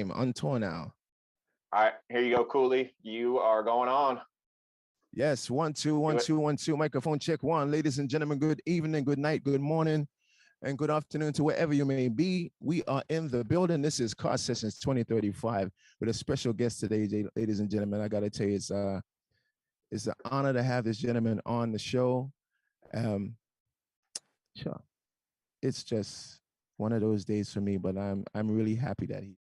on tour now. All right, here you go, Coolie. You are going on. Yes, 1 2 1 2 1 2. Microphone check 1. Ladies and gentlemen, good evening, good night, good morning, and good afternoon to wherever you may be. We are in the building. This is CarSessions 2035 with a special guest today, ladies and gentlemen. I gotta tell you, it's an honor to have this gentleman on the show. Sure, it's just one of those days for me, but I'm really happy that he.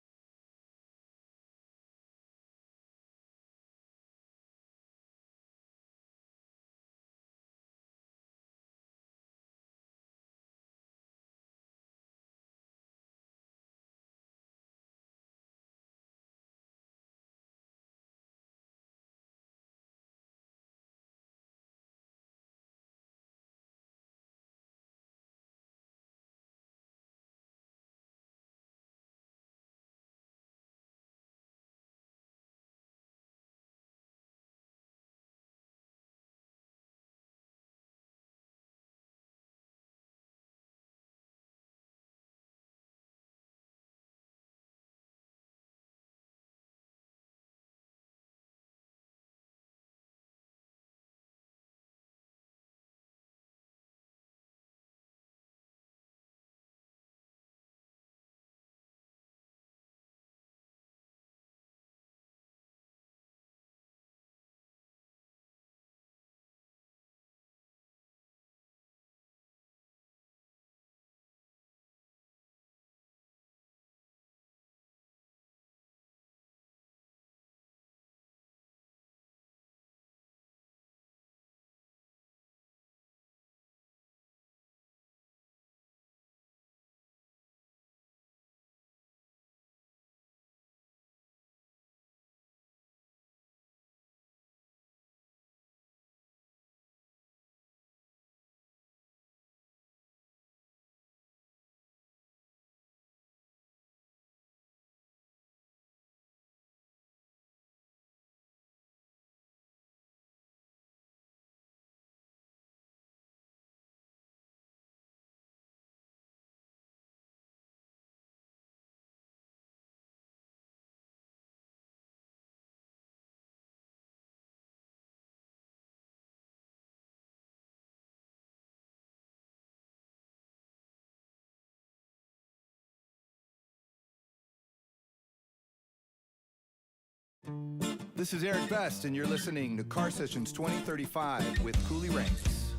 This is Eric Best, and you're listening to CarSessions 2035 with Coolie Ranx.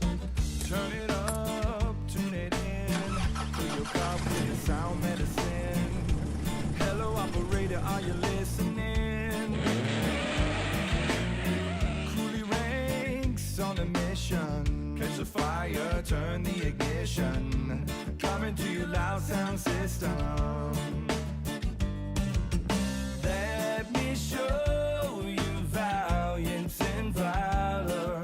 Turn it up, tune it in. Fill your cup with sound medicine. Hello, operator, are you listening? Coolie Ranx on a mission. Catch the fire, turn the ignition. Coming to your loud sound system. Let me show you valiance and valor,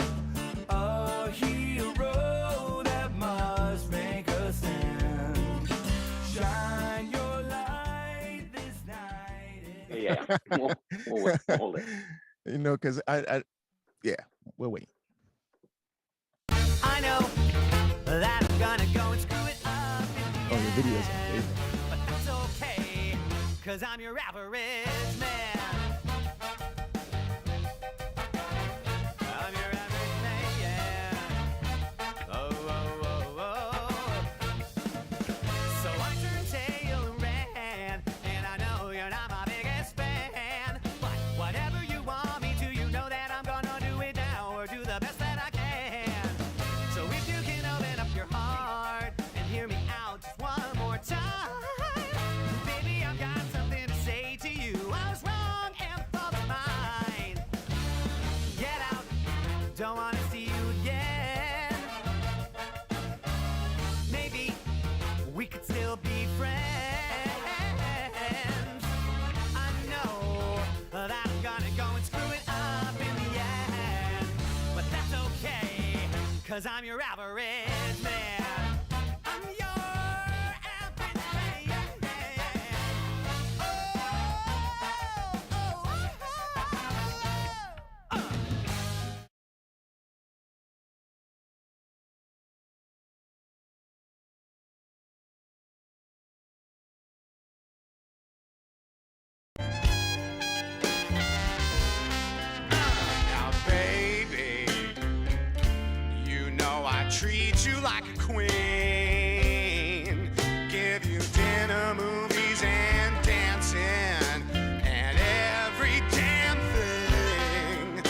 a hero that must make a stand. Shine your light this night. Yeah, we'll hold it. You know, because yeah, we'll wait. I know that I'm gonna go and screw it up. Oh, your videos are amazing. But that's okay, cause I'm your average man. I'm your average man. Oh, oh, oh, oh. So I turned tail and ran, and I know you're not my biggest fan. But whatever you want me to, you know that I'm gonna do it now, or do the best that I can. So if you can open up your heart and hear me out just one more time, baby, I've got something to say to you. I was wrong and fault of mine. Get out, don't wanna see you again. Maybe we could still be friends. I know that I'm gonna go and screw it up in the end, but that's okay, cause I'm your average man. treat you like a queen, give you dinner, movies, and dancing, and every damn thing.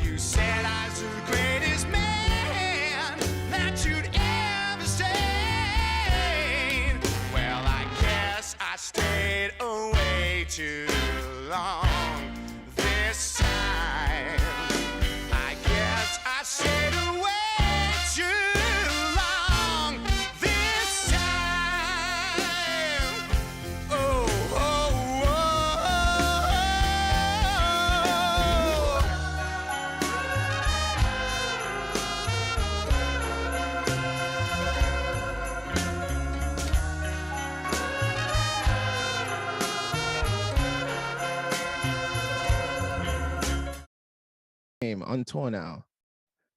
You said I was the greatest man that you'd ever seen. Well, I guess I stayed away too long this time. I guess I stayed away too long this time. Oh, oh, Game on tour now.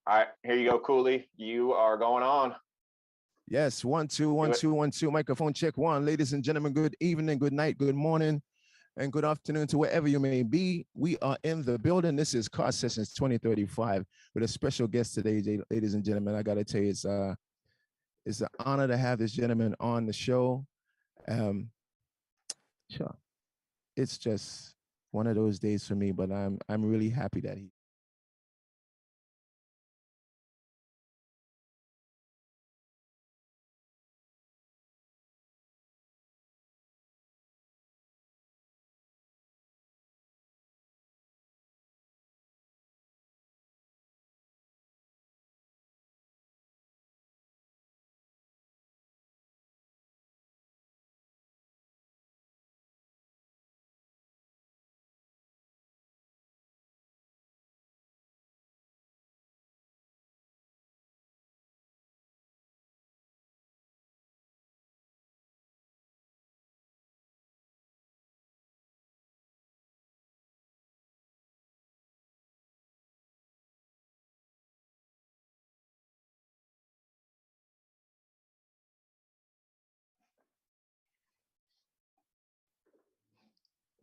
All right, here you go, Coolie. You are going on. Yes, 1 2 1 Do it. 2 1 2. Microphone check one. Ladies and gentlemen, good evening, good night, good morning, and good afternoon to wherever you may be. We are in the building. This is CarSessions 2035 with a special guest today, ladies and gentlemen. I gotta tell you, it's an honor to have this gentleman on the show. Sure, it's just one of those days for me, but I'm really happy that he.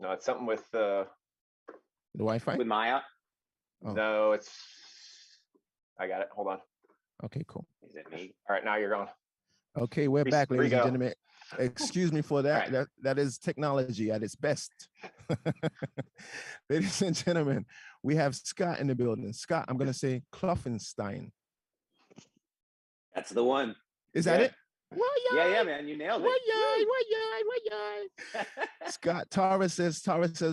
No, it's something with The Wi-Fi? with Maya. Oh. No, it's. I got it. Hold on. Okay, cool. Is it me? All right, now you're going. Okay, we're back, Here we ladies and go. gentlemen. Excuse me for that. Right. That is technology at its best. Ladies and gentlemen, we have Scott in the building. Scott, I'm gonna say Kloffenstein. That's the one. Is that Yeah. it? Yeah, man, you nailed it. Scott, Tara says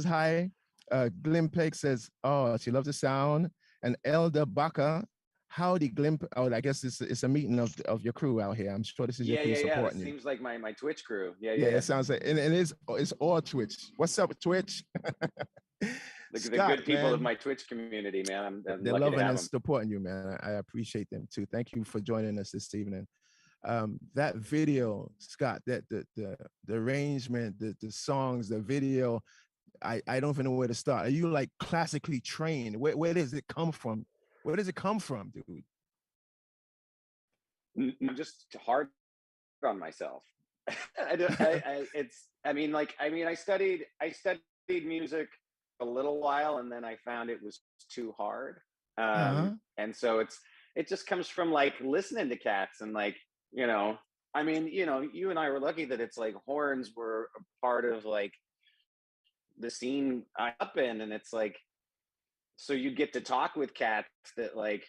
hi. Glimpeg says, oh, she loves the sound. And Elder Baca, howdy Glimp. Oh, I guess it's a meeting of your crew out here. I'm sure this is your crew That supporting you. seems like my Twitch crew. Yeah. It sounds like, and it's all Twitch. What's up, Twitch? The Scott, good people of man, my Twitch community, man. I'm they're lucky loving to have and them. supporting you, man. I appreciate them too. Thank you for joining us this evening. That video, Scott, that the arrangement, the songs, the video, I don't even know where to start. Are you like classically trained? Where does it come from? Where does it come from, dude? I'm just hard on myself. I studied music a little while, and then I found it was too hard. And so it just comes from like listening to cats and like, you and I were lucky that it's like horns were a part of like the scene I'm up in, and it's like, so you get to talk with cats that like,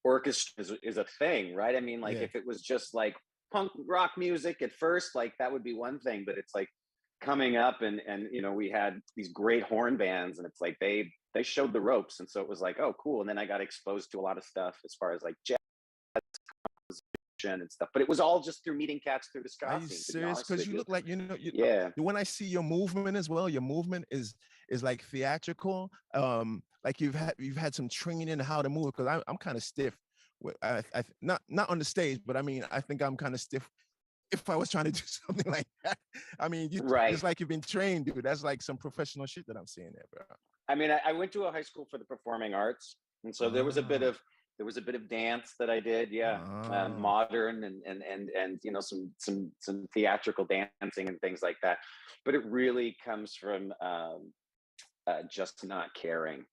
orchestra is a thing, right? I mean, like if it was just like punk rock music at first, like that would be one thing, but it's like coming up and we had these great horn bands, and it's like they showed the ropes, and so it was like, oh cool. And then I got exposed to a lot of stuff as far as like jazz and stuff, but it was all just through meeting cats through the ska Are you scene, serious? Because you look like yeah. When I see your movement as well, your movement is like theatrical. Like you've had some training in how to move. Because I'm kind of stiff. Not on the stage, but I mean I think I'm kind of stiff. If I was trying to do something like that, I mean, it's like you've been trained, dude. That's like some professional shit that I'm seeing there, bro. I mean, I went to a high school for the performing arts, and so there was a bit of dance that I did, modern and some theatrical dancing and things like that. But it really comes from just not caring.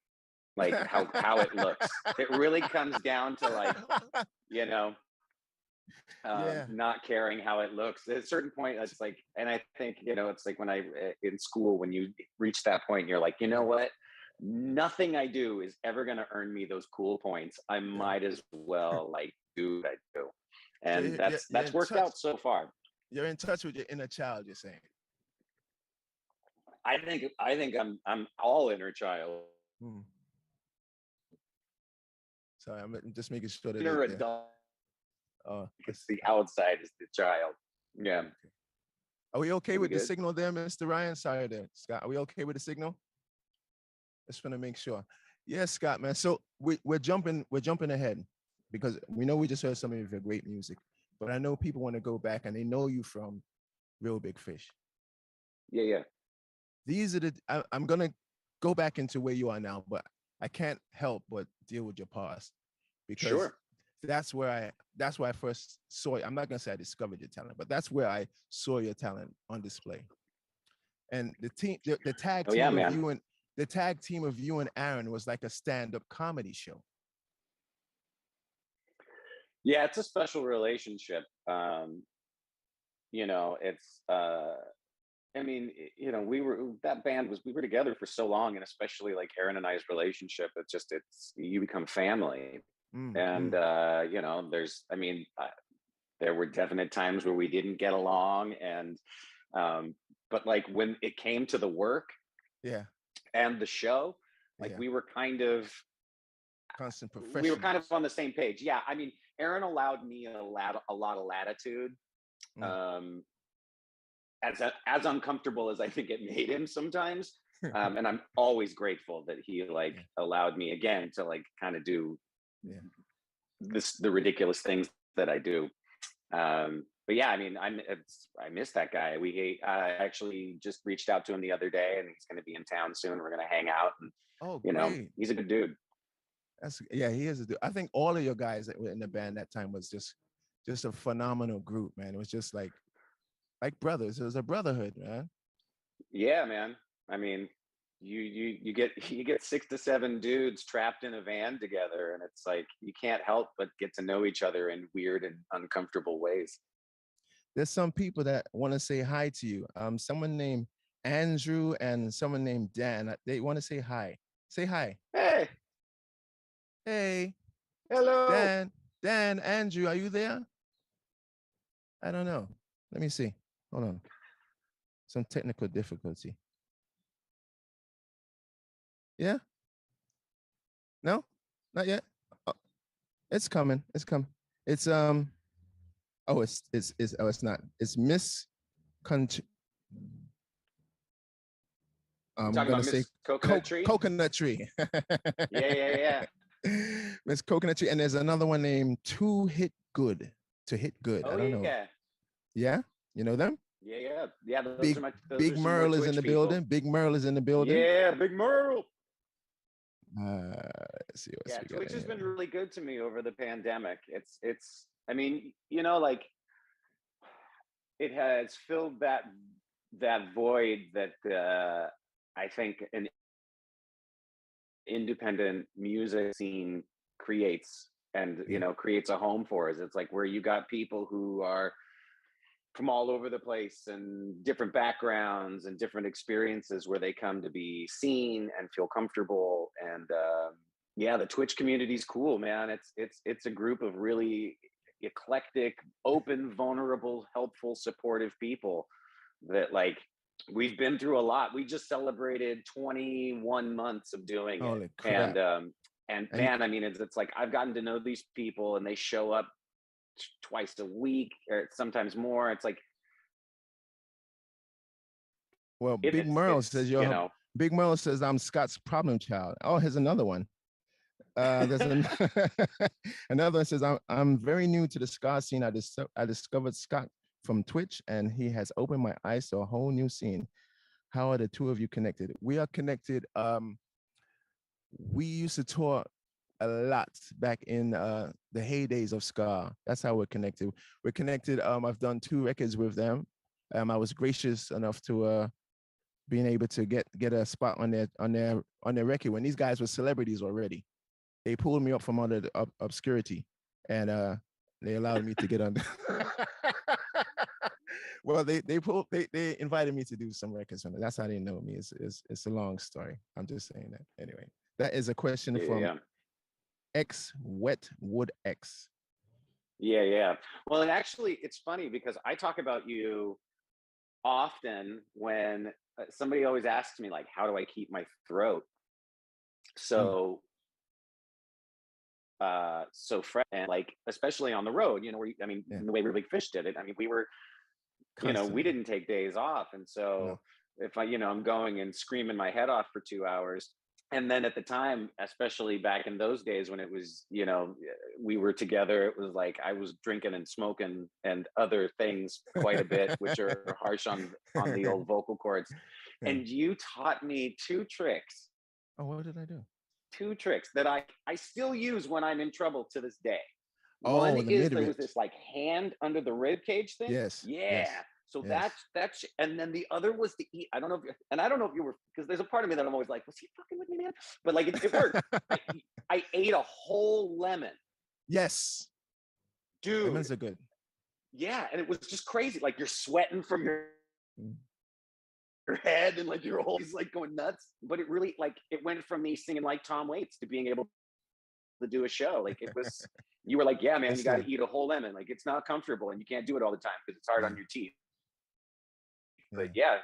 like how it looks. It really comes down to like, you know, not caring how it looks. At a certain point, it's like, and I think, you know, it's like when in school, when you reach that point, you're like, you know what? Nothing I do is ever going to earn me those cool points. I might as well like do what I do. And that's worked out so far. You're in touch with your inner child, you're saying. I think I'm all inner child. Sorry, I'm just making sure that inner adult. It's the outside is the child. Yeah. Are we okay with the signal there, Mr. Ryan? Sorry there, Scott. Are we okay with the signal? Just want to make sure. Yes, Scott, man. So we're jumping ahead because we know we just heard some of your great music, but I know people want to go back and they know you from Real Big Fish. Yeah. These are I'm gonna go back into where you are now, but I can't help but deal with your past because that's where I first saw you. I'm not gonna say I discovered your talent, but that's where I saw your talent on display. And the tag team of you and the tag team of you and Aaron was like a stand-up comedy show. Yeah, it's a special relationship. You know, it's I mean, you know, we were together for so long, and especially like Aaron and I's relationship, you become family. And you know, there were definite times where we didn't get along, and but like when it came to the work, and the show, like we were kind of constant professionals. We were kind of on the same page. Yeah, I mean, Aaron allowed me a lot of latitude. As uncomfortable as I think it made him sometimes. And I'm always grateful that he allowed me again to like kind of do the ridiculous things that I do. But yeah, I mean, I miss that guy. I actually just reached out to him the other day, and he's going to be in town soon. We're going to hang out, and you know, he's a good dude. He is a dude. I think all of your guys that were in the band that time was just a phenomenal group, man. It was just like brothers. It was a brotherhood, man. Yeah, man. I mean, you get 6 to 7 dudes trapped in a van together, and it's like you can't help but get to know each other in weird and uncomfortable ways. There's some people that want to say hi to you. Someone named Andrew and someone named Dan. They want to say hi. Say hi. Hey. Hey. Hello. Dan, Andrew, are you there? I don't know. Let me see. Hold on. Some technical difficulty. Yeah? No? Not yet? Oh, it's coming. It's coming. It's it's not. It's Miss Country. I'm gonna say Coconut Tree. Coconut Tree. Yeah. Miss Coconut Tree, and there's another one named To Hit Good. I don't know. Yeah, you know them? Yeah. Big Merle is in the building. Big Merle is in the building. Yeah, Big Merle. Let's see what's Twitch has been really good to me over the pandemic. It's. I mean, you know, like it has filled that void that I think an independent music scene creates, and you know, creates a home for us. It's like where you got people who are from all over the place and different backgrounds and different experiences, where they come to be seen and feel comfortable. And the Twitch community is cool, man. It's a group of really eclectic, open, vulnerable, helpful, supportive people that like we've been through a lot. We just celebrated 21 months of doing it. And man, I mean, it's like I've gotten to know these people, and they show up twice a week or sometimes more. It's like, well, Big Merle says Big Merle says I'm Scott's problem child. Oh, here's another one. There's another one says I'm very new to the ska scene. I discovered Scott from Twitch, and he has opened my eyes to a whole new scene. How are the two of you connected? We are connected. We used to tour a lot back in the heydays of ska. That's how we're connected. I've done 2 records with them. I was gracious enough to being able to get a spot on their record when these guys were celebrities already. They pulled me up from under the obscurity, and they allowed me to get under. Well, they invited me to do some records on it. That's how they know me. It's a long story. I'm just saying that. Anyway, that is a question from X Wetwood X. Yeah. Well, and actually, it's funny because I talk about you often when somebody always asks me, like, how do I keep my throat so so fresh, and like especially on the road, you know, where the way Really Big Fish did it. I mean, we were constantly. We didn't take days off, and so if I'm going and screaming my head off for 2 hours. And then at the time, especially back in those days when it was, we were together, it was like I was drinking and smoking and other things quite a bit, which are harsh on the old vocal cords. Yeah. And you taught me 2 tricks. Oh, what did I do? 2 tricks that I still use when I'm in trouble to this day. Oh, one is there was this like hand under the rib cage thing. Yes. Yeah. Yes. So that's, and then the other was the eat. I don't know if you were, because there's a part of me that I'm always like, was he fucking with me, man? But like it worked. I ate a whole lemon. Yes. Dude. Lemons are good. Yeah. And it was just crazy. Like you're sweating from your head and like you're always like going nuts. But it really, like, it went from me singing like Tom Waits to being able to do a show. Like it was, you were like, yeah, man, you got to eat a whole lemon. Like it's not comfortable and you can't do it all the time because it's hard on your teeth. But yeah.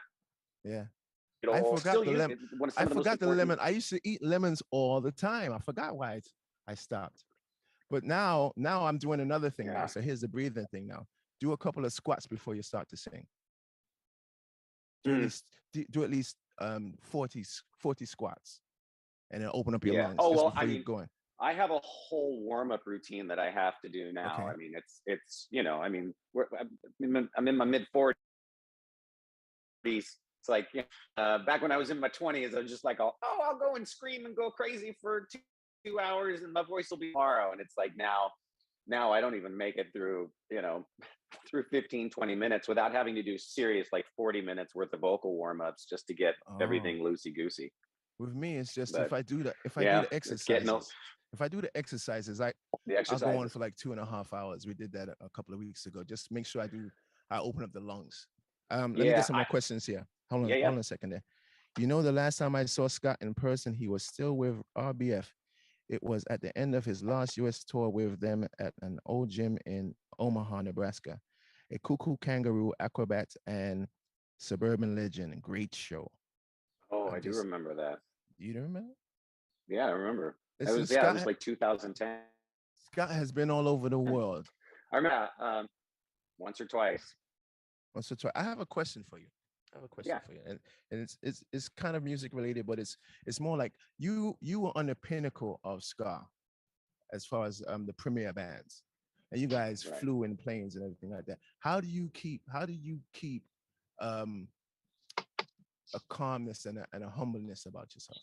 I forgot the lemon. I forgot the lemon. I used to eat lemons all the time. I forgot why I stopped. But now I'm doing another thing now. So here's the breathing thing now. Do a couple of squats before you start to sing. Do at least 40 squats, and then open up your lungs. Oh well, before you go in. I have a whole warm-up routine that I have to do now. Okay. I mean, it's I'm in my mid-40s. It's like back when I was in my 20s, I was just like, I'll go and scream and go crazy for 2 hours, and my voice will be tomorrow. And it's like now I don't even make it through through 15, 20 minutes without having to do serious like 40 minutes worth of vocal warm-ups just to get everything loosey-goosey. With me, it's just if I do the exercises. If I do the exercises, I'll go on for like 2.5 hours. We did that a couple of weeks ago. Just make sure I open up the lungs. Let me get some more questions here. Hold on a second there. The last time I saw Scott in person, he was still with RBF. It was at the end of his last US tour with them at an old gym in Omaha, Nebraska. A cuckoo kangaroo, acrobat, and suburban legend. Great show. Oh, I do remember that. You don't remember? Yeah, I remember. It was like 2010. Scott has been all over the world. I remember once or twice. I have a question for you. For you, and it's kind of music related, but it's more like you were on the pinnacle of ska, as far as the premier bands, and you guys flew in planes and everything like that. How do you keep a calmness and a humbleness about yourself?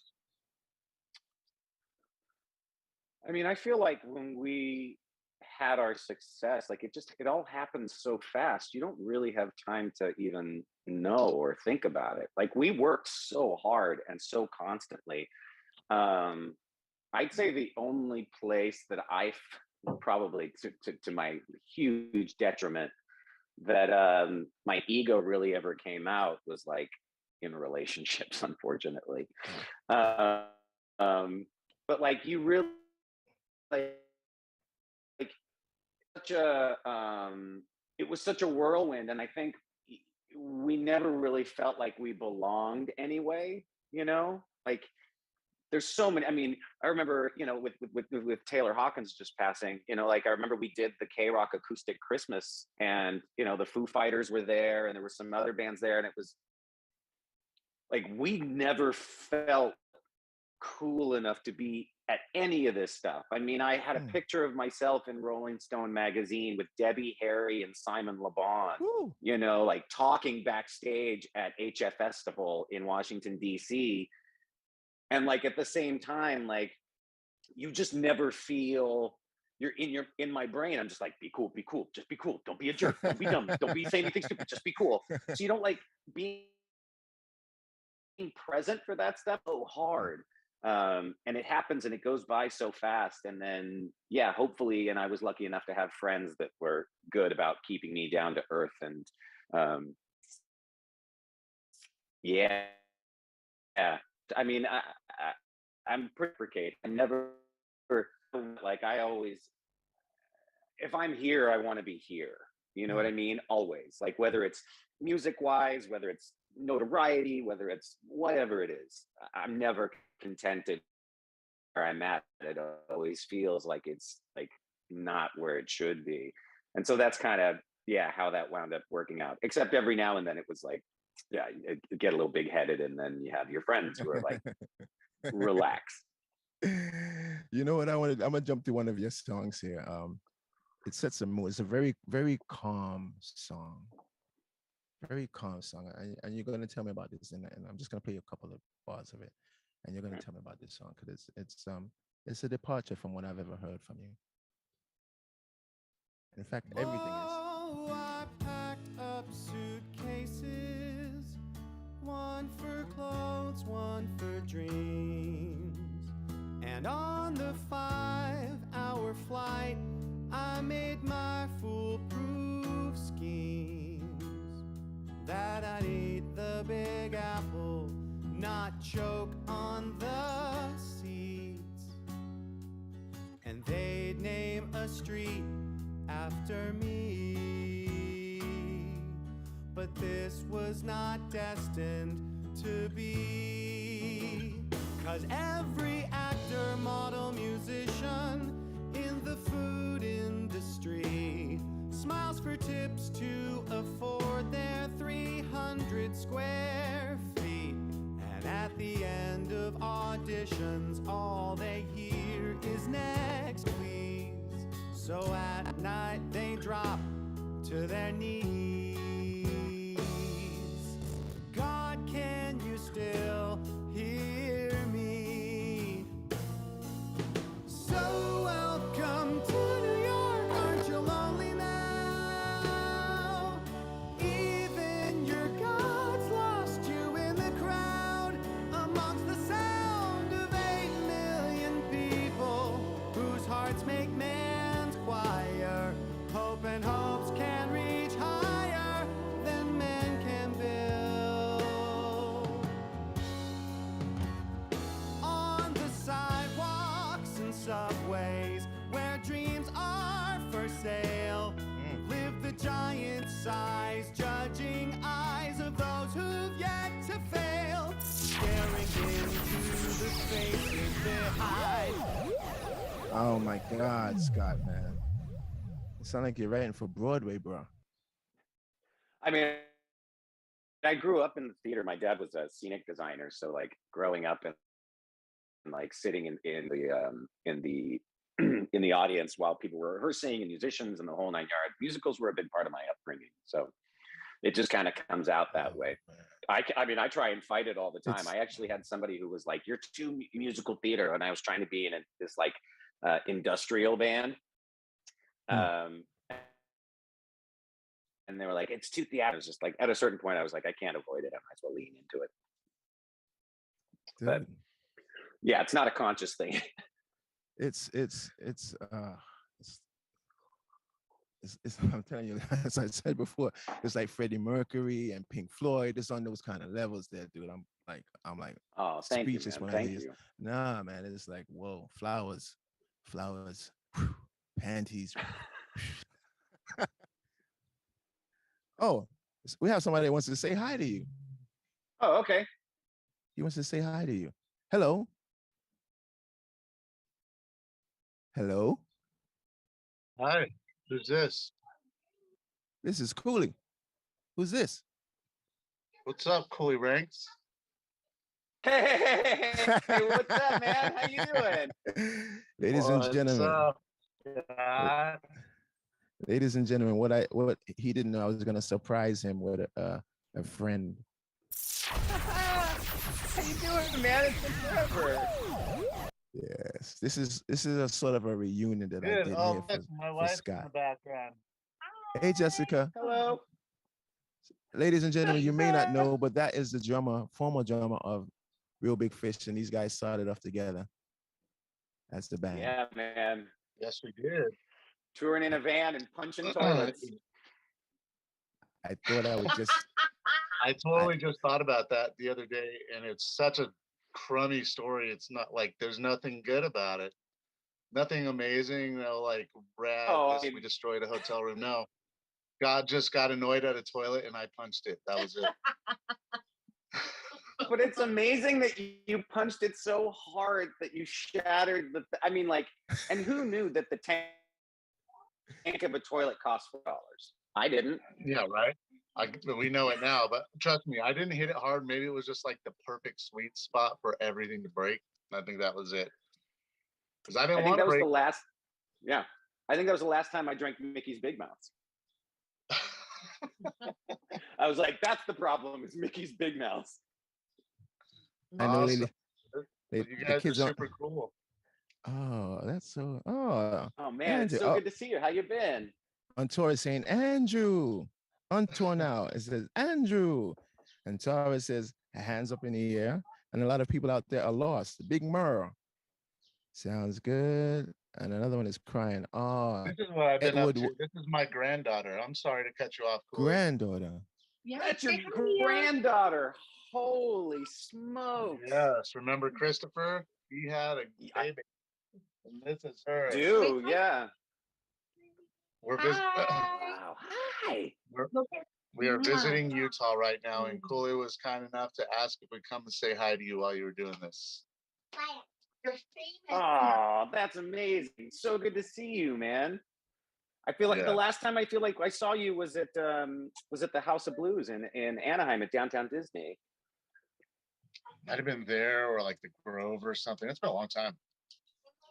I mean, I feel like when we had our success, like it all happens so fast. You don't really have time to even know or think about it. Like we worked so hard and so constantly. I'd say the only place that I probably to my huge detriment that my ego really ever came out was like in relationships, unfortunately. But like you really like such a it was such a whirlwind, and I think we never really felt like we belonged anyway, like there's so many. I mean, I remember, with Taylor Hawkins just passing, like I remember we did the K-Rock acoustic Christmas, and the Foo Fighters were there, and there were some other bands there, and it was like we never felt cool enough to be at any of this stuff. I mean, I had a picture of myself in Rolling Stone magazine with Debbie Harry and Simon Le Bon, like talking backstage at HF Festival in Washington, D.C. And like at the same time, like you just never feel in my brain. I'm just like, be cool, just be cool. Don't be a jerk. Don't be dumb. Don't be saying anything stupid. Just be cool. So you don't like being present for that stuff so hard. And it happens and it goes by so fast. And then, yeah, hopefully, and I was lucky enough to have friends that were good about keeping me down to earth. And yeah, I mean, I'm pretty Kate. I never, like, I always, if I'm here, I want to be here. You know what I mean? Always, like, whether it's music wise, whether it's notoriety, whether it's whatever it is, I'm never contented where I'm at. It always feels like it's like not where it should be. And so that's kind of, yeah, how that wound up working out. Except every now and then it was like, yeah, you get a little big headed, and then you have your friends who are like, relax. You know what I wanted? I'm gonna jump to one of your songs here. It sets a mood. It's a very, very calm song. Very calm song. And you're gonna tell me about this, and I'm just gonna play you a couple of bars of it, and you're gonna tell me about this song because it's a departure from what I've ever heard from you. In fact, everything is. Oh, I packed up suitcases, one for clothes, one for dreams. And on the 5-hour flight, I made my foolproof schemes. That I'd eat the Big Apple, not choke on the seats. And they'd name a street after me. But this was not destined to be. 'Cause every actor, model, musician in the food industry smiles for tips to afford their 300 square feet. And at the end of auditions, all they hear is next, please. So at night they drop to their knees. God, can you still hear me? So welcome to New York, aren't you lonely now? Even your God's lost you in the crowd, amongst the sound of 8 million people whose hearts make man's choir. Hope and hopes can reach higher than man can build. On the sidewalks and subways where dreams are for sale, live the giant-sized judging eyes of those who've yet to fail, staring into the spaces behind. Oh my God, Scott, man. It sounds like you're writing for Broadway, bro. I mean, I grew up in the theater. My dad was a scenic designer, so like growing up and like sitting in the in the audience while people were rehearsing and musicians and the whole 9 yards. Musicals were a big part of my upbringing, so it just kind of comes out that way. I mean, I try and fight it all the time. I actually had somebody who was like, "You're too musical theater," and I was trying to be in this like industrial band. And they were like, "It's too theater." I was just like, at a certain point, I was like, I can't avoid it. I might as well lean into it. Dude. But yeah, it's not a conscious thing. It's I'm telling you, as I said before, it's like Freddie Mercury and Pink Floyd. It's on those kind of levels there, dude. I'm like, Oh, thank you, speechless man. when I Thank hear. you. Nah, man, it's like, whoa, flowers, panties. Oh, we have somebody that wants to say hi to you. Oh, okay. He wants to say hi to you. Hello. Hello. Hi, who's this? This is Coolie. Who's this? What's up, Coolie Ranx? Hey, what's up, man? How you doing? Ladies and gentlemen. What's up? Yeah. Ladies and gentlemen, what he didn't know, I was gonna surprise him with a friend. How you doing, man? It's been forever. Yes, this is a sort of a reunion that I Good. did Oh, here that's my for wife in Scott. the background. Hey, Jessica. Hello. Ladies and gentlemen, you may not know, but that is the drummer, former drummer of Real Big Fish, and these guys started off together. That's the band. Yeah, man. Yes, we did. Touring in a van and punching toilets. I thought I would just. I totally just thought about that the other day, and it's such a crummy story. It's not like there's nothing good about it. Nothing amazing, like rad. Oh, We destroyed a hotel room. No. God just got annoyed at a toilet and I punched it. That was it. But it's amazing that you punched it so hard that you shattered the. I mean, like, and who knew that the tank of a toilet costs $4? I didn't. Yeah, right. We know it now, but trust me, I didn't hit it hard. Maybe it was just like the perfect sweet spot for everything to break. I think that was it. Because I didn't want to break. The last. Yeah, I think that was the last time I drank Mickey's Big Mouths. I was like, that's the problem, is Mickey's Big Mouths. I know Awesome. You guys are kids super cool. Oh, that's so. Oh, man, Andrew, it's so good to see you. How you been? On tour is saying Andrew. On tour now, it says Andrew, and Tara says hands up in the air, and a lot of people out there are lost. Big Merle. Sounds good. And another one is crying. Oh, this is what I've been up to. This is my granddaughter. I'm sorry to cut you off. Coolie. Granddaughter. Yeah, that's your granddaughter. Holy smokes. Yes. Remember Christopher? He had a baby. And this is her. Dude, yeah. We're visiting. Wow. Hi. We are visiting Utah right now, and Coolie was kind enough to ask if we come and say hi to you while you were doing this. Oh, that's amazing. So good to see you, man. I feel like the last time I saw you was at the House of Blues in Anaheim at Downtown Disney. Might have been there or like the Grove or something. It's been a long time.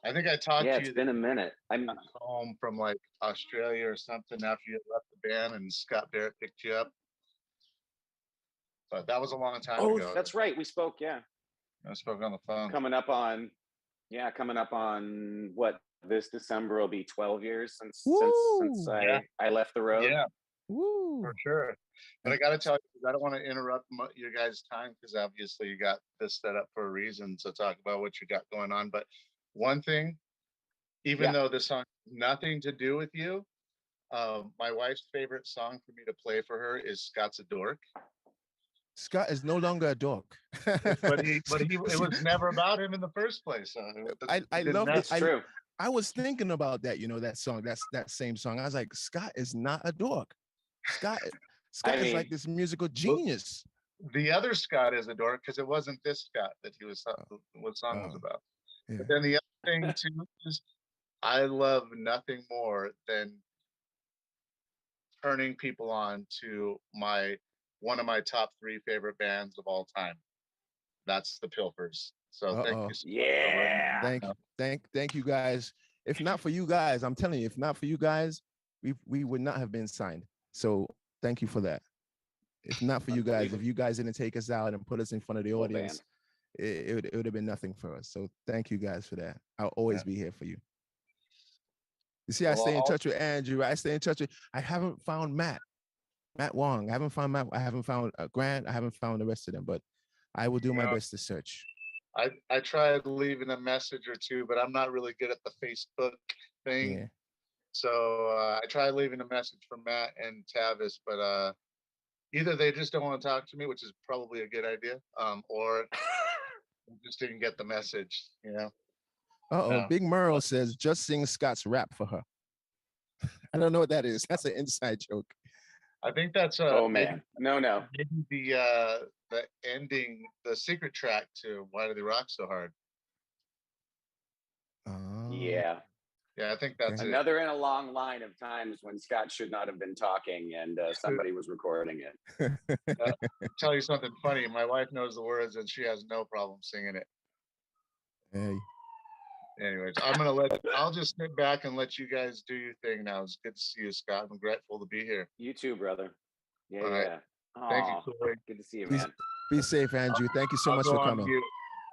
I think I talked to you. Yeah, it's been a minute. I'm home from like Australia or something after you left the band and Scott Barrett picked you up. But that was a long time ago. Oh, that's right. We spoke, yeah. I spoke on the phone. Coming up on what, this December will be 12 years since I left the road. Yeah. Woo. For sure. But I got to tell you, I don't want to interrupt your guys' time because obviously you got this set up for a reason to talk about what you got going on. But one thing, even though this song has nothing to do with you, my wife's favorite song for me to play for her is Scott's a Dork. Scott is no longer a dork. but it was never about him in the first place. I love it. That's true. I was thinking about that, that song, that same song. I was like, Scott is not a dork. Scott is like this musical genius. The other Scott is a dork because it wasn't this Scott that he was what song was about. Yeah. But then the other thing too is I love nothing more than turning people on to one of my top 3 favorite bands of all time. That's the Pilfers. So thank you. Yeah. Thank you guys. If not for you guys, I'm telling you, if not for you guys, we would not have been signed. So thank you for that. If not for you guys, if you guys didn't take us out and put us in front of the audience, it would have been nothing for us. So thank you guys for that. I'll always be here for you. You see, I stay in touch with Andrew. I stay in touch with. I haven't found Matt Wong. I haven't found Matt. I haven't found Grant. I haven't found the rest of them, but I will do my best to search. I tried leaving a message or two, but I'm not really good at the Facebook thing. Yeah. So I tried leaving a message for Matt and Tavis, but either they just don't want to talk to me, which is probably a good idea, or just didn't get the message, Big Merle says, just sing Scott's rap for her. I don't know what that is. That's an inside joke. I think that's man. No. Maybe the ending, the secret track to Why Do They Rock So Hard? Yeah. Yeah, I think that's another in a long line of times when Scott should not have been talking and somebody was recording it. I'll tell you something funny. My wife knows the words and she has no problem singing it. Hey. Anyways, I'll just sit back and let you guys do your thing now. It's good to see you, Scott. I'm grateful to be here. You too, brother. Yeah, all right. Thank you, Coolie. Good to see you, man. Be safe, Andrew. Thank you so much for coming.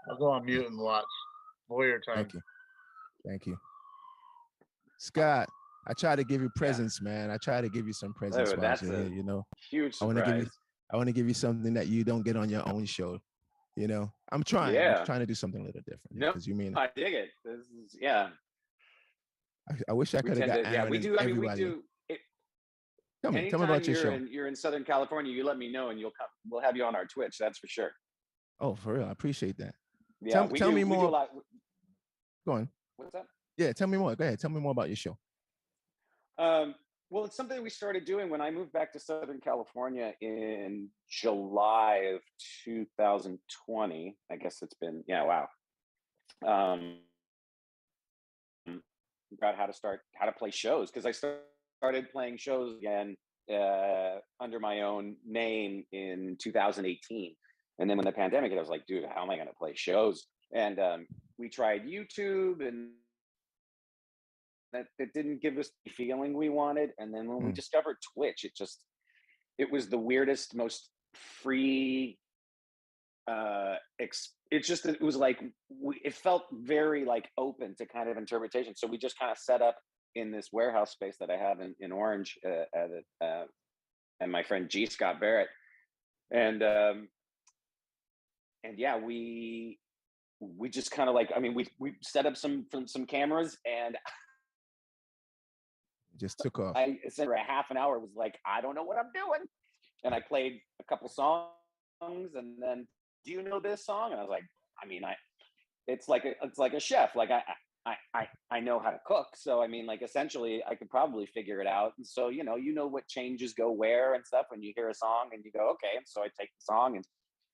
I'll go on mute and watch. Voyeur time. Thank you. Scott, I try to give you presents, man. I try to give you some presents Oh, while that's you're a here, you know. huge I want to give you surprise. I want to give you something that you don't get on your own show. You know, I'm trying Yeah. to do something a little different No, because you mean I dig it. This is, yeah. I wish I We could have tend got to, yeah, Aaron we and do. I mean, we everybody. do. Tell me Anytime about your show. you're in Southern California, you let me know and you'll come. We'll have you on our Twitch. That's for sure. Oh, for real. I appreciate that. Yeah, tell me we do a more. lot. Go on. What's that? Yeah, tell me more. Go ahead. Tell me more about your show. Well, it's something we started doing when I moved back to Southern California in July of 2020. I guess it's been, yeah, wow. About how to play shows, because I started playing shows again under my own name in 2018. And then when the pandemic hit, I was like, dude, how am I going to play shows? And we tried YouTube, and that didn't give us the feeling we wanted. And then when we discovered Twitch, it was the weirdest, most free it was like it felt very like open to kind of interpretation. So we just kind of set up in this warehouse space that I have in Orange and my friend G. Scott Barrett, and yeah, we just kind of like, I mean, we set up some cameras, and Just took off. I said for a half an hour was like, I don't know what I'm doing, and I played a couple songs, and then, do you know this song? And I was like, I mean, it's like a chef. Like I know how to cook. So I mean, like, essentially I could probably figure it out. And so, you know what changes go where and stuff when you hear a song, and you go, okay. And so I take the song and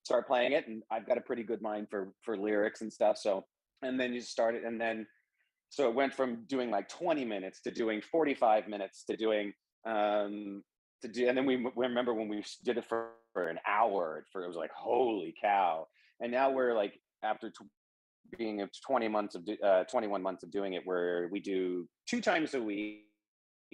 start playing it, and I've got a pretty good mind for lyrics and stuff. So, and then you start it, and then so it went from doing like 20 minutes to doing 45 minutes to doing and then we remember when we did it for an hour, it was like, holy cow. And now we're like, after being 21 months of doing it, where we do 2 times a week,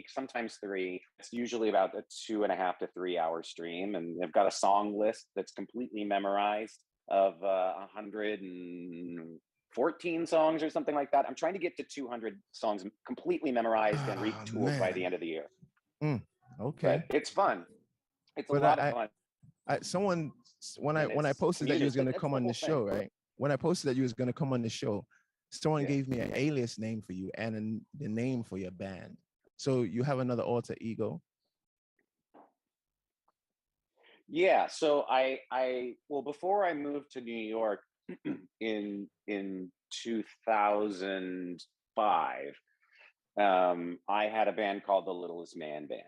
sometimes 3. It's usually about a 2.5 to 3 hour stream, and I've got a song list that's completely memorized of 114 songs or something like that. I'm trying to get to 200 songs completely memorized and retooled by the end of the year. Okay. But it's fun. It's a lot of fun. Someone, when I posted that you was going to come on the show, right? When I posted that you was going to come on the show, someone gave me an alias name for you and the name for your band. So you have another alter ego? Yeah. So well, before I moved to New York in 2005, I had a band called the Littlest Man Band.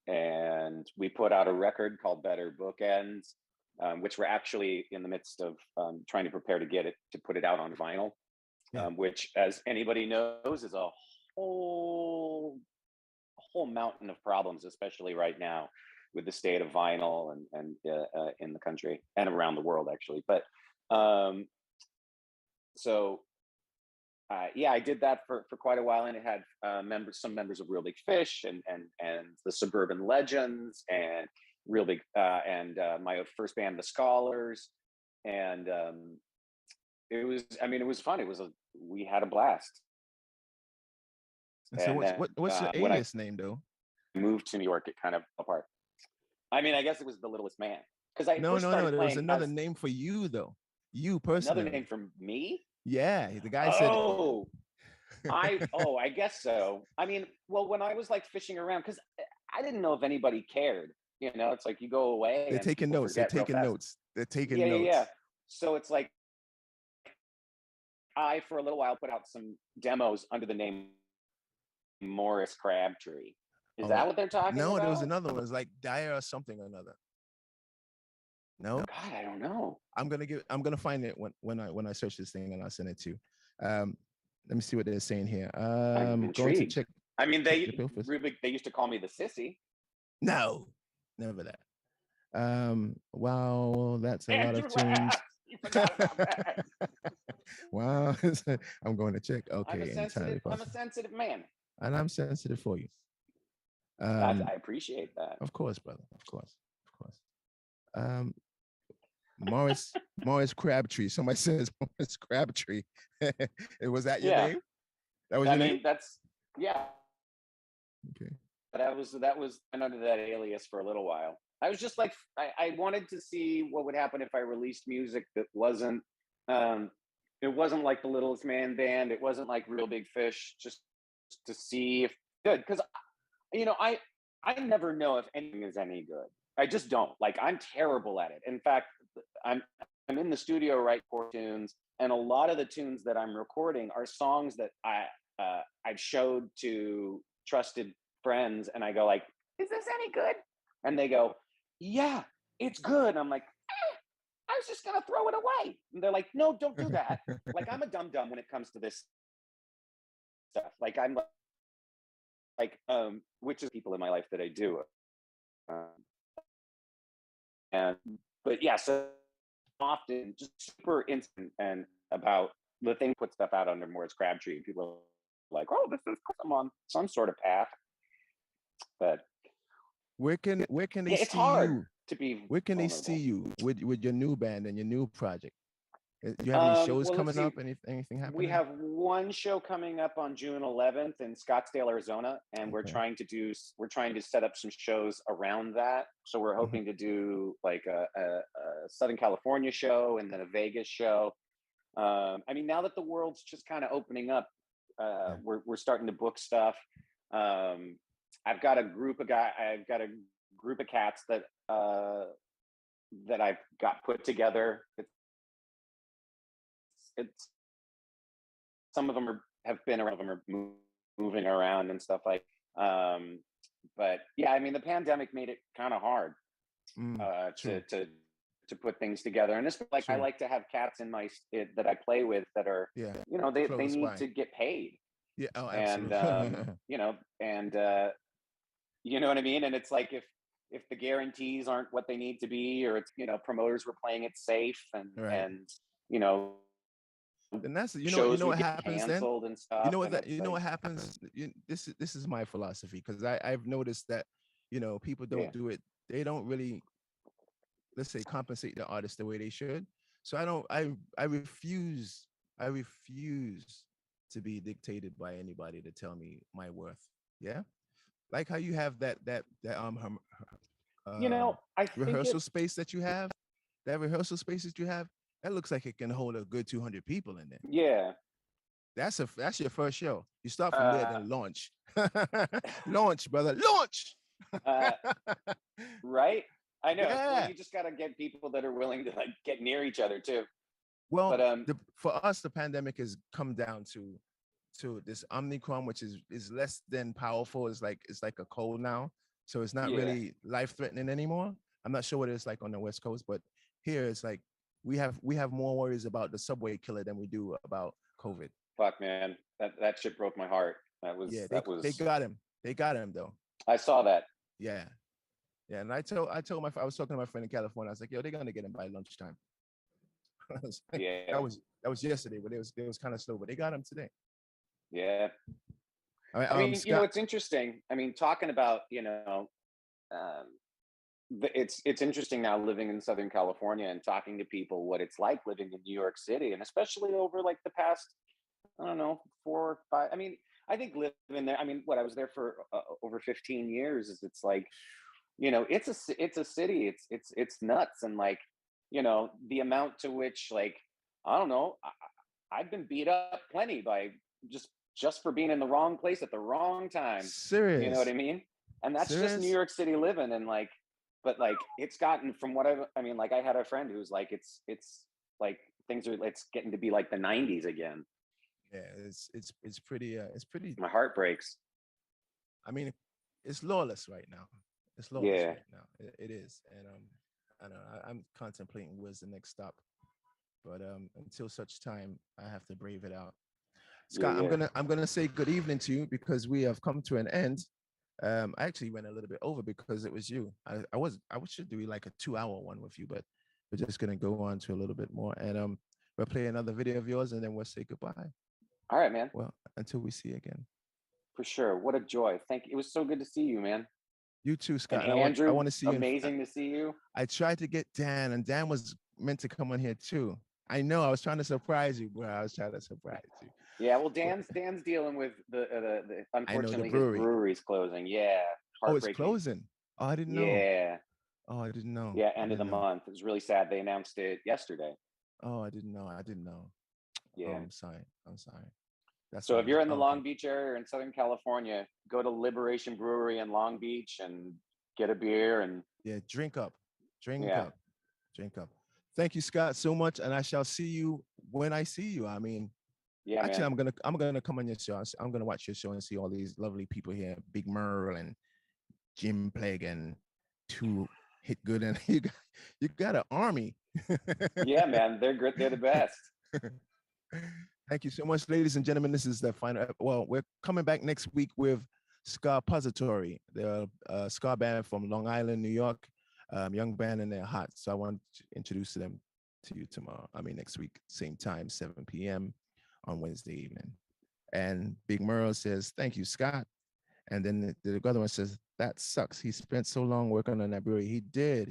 And we put out a record called Better Bookends, which we're actually in the midst of trying to prepare to put it out on vinyl, which, as anybody knows, is a whole mountain of problems, especially right now with the state of vinyl and in the country and around the world, actually. But yeah, I did that for quite a while, and it had some members of Real Big Fish and the Suburban Legends and Real Big and my first band, the Scholars, and it was fun. We had a blast. And so what's your alias name though? I moved to New York, it kind of fell apart. I mean, I guess it was the Littlest Man, because no, there was another name for you though. You personally. Another name for me? Yeah, the guy said. I guess so. I mean, well, when I was like fishing around, because I didn't know if anybody cared. It's like you go away. They're taking notes. They're taking notes. Yeah. So it's like I, for a little while, put out some demos under the name Morris Crabtree. Is that what they're talking about? No, there was another one. It was like Dyer or something or another. No, God, I don't know. I'm gonna find it when I search this thing, and I'll send it to you. Let me see what they're saying here. Going to check. I mean, they used to call me the Sissy. No, never that. Wow, that's a lot of tunes. You forgot about that. Wow, I'm going to check. Okay, I'm a sensitive man, and I'm sensitive for you. I appreciate that. Of course, brother. Of course. Morris Crabtree. Somebody says Morris Crabtree. Was that your name? That was your name? That's, yeah. Okay. that was under that alias for a little while. I was just like, I wanted to see what would happen if I released music that wasn't, um, it wasn't like the Littlest Man Band. It wasn't like Real Big Fish, just to see if good. Because I never know if anything is any good. I just don't. Like I'm terrible at it. In fact, I'm in the studio right for tunes, and a lot of the tunes that I'm recording are songs that I've showed to trusted friends, and I go like, "Is this any good?" And they go, "Yeah, it's good." And I'm like, I was just gonna throw it away. And they're like, "No, don't do that." Like I'm a dum dum when it comes to this stuff. Like I'm like which is people in my life that I do. Um, and but yeah, so often just super instant and about the thing put stuff out under Morris Crabtree. People are like, "Oh, this is I'm on some sort of path." But Where can they yeah, it's see hard you? to be Where can they vulnerable. see you with your new band and your new project? Do you have any shows Well, let's coming see. up? Anything happening? We have one show coming up on June 11th in Scottsdale, Arizona, and we're Okay. trying to set up some shows around that. So we're hoping to do like a Southern California show and then a Vegas show. I mean, now that the world's just kind of opening up, Yeah. we're starting to book stuff. I've got a group of cats that I've got put together. It's some of them have been around, them are moving around and stuff like. But yeah, I mean, the pandemic made it kind of hard True. to put things together, and it's like I True. like to have cats in that I play with that are Yeah. they Close need by. to get paid, Yeah. Oh, and absolutely. and you know what I mean, and it's like if the guarantees aren't what they need to be, or it's promoters were playing it safe, Right. and you know And that's shows what would get happens then. canceled and stuff. You know what and that it's you know like, what happens. This is my philosophy because I've noticed that people Yeah. don't do it. They don't really, let's say, compensate the artist the way they should. So I refuse to be dictated by anybody to tell me my worth. Yeah, like how you have that I think rehearsal space that you have. That rehearsal space that you have, that looks like it can hold a good 200 people in there. yeah. That's your first show. You start from there, Uh, then launch. Launch, brother, launch. right. I know. Well, Yeah. you just got to get people that are willing to like get near each other too. Well, But for us, the pandemic has come down to this Omicron, which is less than powerful. It's like a cold now, so it's not Yeah. really life threatening anymore. I'm not sure what it's like on the West Coast, but here it's like we have more worries about the subway killer than we do about COVID. fuck, man, that shit broke my heart. Yeah, That was. they got him. They got him though. I saw that. Yeah. Yeah. And I told I was talking to my friend in California. I was like, yo, they're gonna get him by lunchtime. I was like, Yeah. that was yesterday, but it was kind of slow, but they got him today. Yeah. I I mean, Scott, it's interesting. I mean, talking about it's interesting now living in Southern California and talking to people what it's like living in New York City, and especially over like the past, I don't know, 4 or 5. I mean, I think living there. I mean, I was there for over 15 years. It's like, it's a city. It's nuts, and like, the amount to which like, I don't know. I've been beat up plenty by just for being in the wrong place at the wrong time. serious. You know what I mean? And that's just New Serious? York City living, and like, but like it's gotten from what I mean, like I had a friend who's like, it's like it's getting to be like the 90s again. Yeah, it's pretty My heart breaks. I mean, it's lawless right now. It's lawless Yeah. right now. It is. And I don't know, I'm contemplating where's the next stop. But until such time, I have to brave it out. Scott, Yeah. I'm gonna say good evening to you because we have come to an end. I actually went a little bit over because it was you. I should do like a 2-hour one with you, but we're just gonna go on to a little bit more, and we'll play another video of yours, and then we'll say goodbye. All right, man. Well, until we see you again. For sure. What a joy. Thank you. It was so good to see you, man. You too, Scott. And And Andrew, I want to see you. amazing to see you. I tried to get Dan, and Dan was meant to come on here too. I know I was trying to surprise you, bro. I was trying to surprise you. Yeah, well, Dan's dealing with the unfortunately his brewery. brewery's closing. Yeah, Oh, it's heartbreaking. closing. Oh, I didn't know. Yeah, Oh, I didn't know. yeah, I end of the didn't know. month. It was really sad. They announced it yesterday. Oh, I didn't know. I didn't know. Oh, Yeah. I'm sorry. I'm sorry. That's So why if you're in the okay. Long Beach area or in Southern California, go to Liberation Brewery in Long Beach and get a beer and Yeah, drink up. Drink Yeah. up. Drink up. Thank you, Scott, so much. And I shall see you when I see you. I mean, yeah, actually, man. I'm gonna come on your show. I'm gonna watch your show and see all these lovely people here. Big Merle and Jim Plague and two hit good, and you got an army. Yeah, man. They're great. They're the best. Thank you so much, ladies and gentlemen. This is the final. Well, we're coming back next week with Ska Pository. They're a ska band from Long Island, New York. Young band, and they're hot. So I want to introduce them to you tomorrow. I mean, next week, same time, 7 p.m. on Wednesday evening. And Big Merle says, "Thank you, Scott." And then the other one says, "That sucks. He spent so long working on that brewery." He did.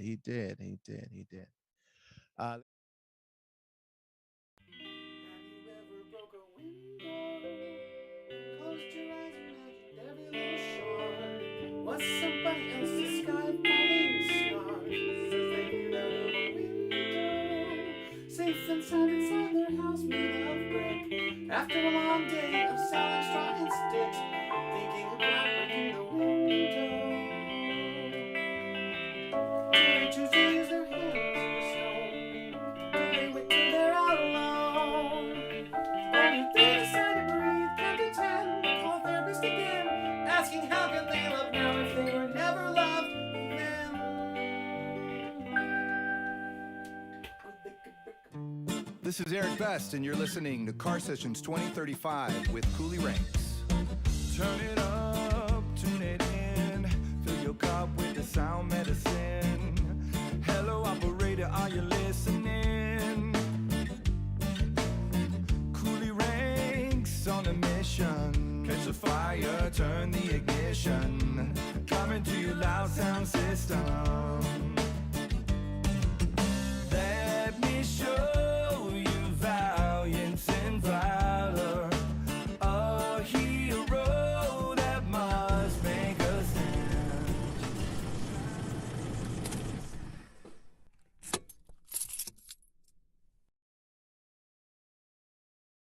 Was somebody else's sky falling stars? Says they leaned out of a window, safe and sound inside their house made of brick. After a long day of selling straw and sticks, thinking about breaking the window. Do they choose to use their hands in the snow? Do they wait till they're out alone? Or do they decide to breathe, count to 10, call a therapist again, asking how can they love now if they were never loved then? This is Eric Best, and you're listening to Car Sessions 2035 with Coolie Ranx. Turn it up, tune it in, fill your cup with the sound medicine. Hello, operator, are you listening? Coolie Ranx on a mission. Catch the fire, turn the ignition. Coming to your loud sound system.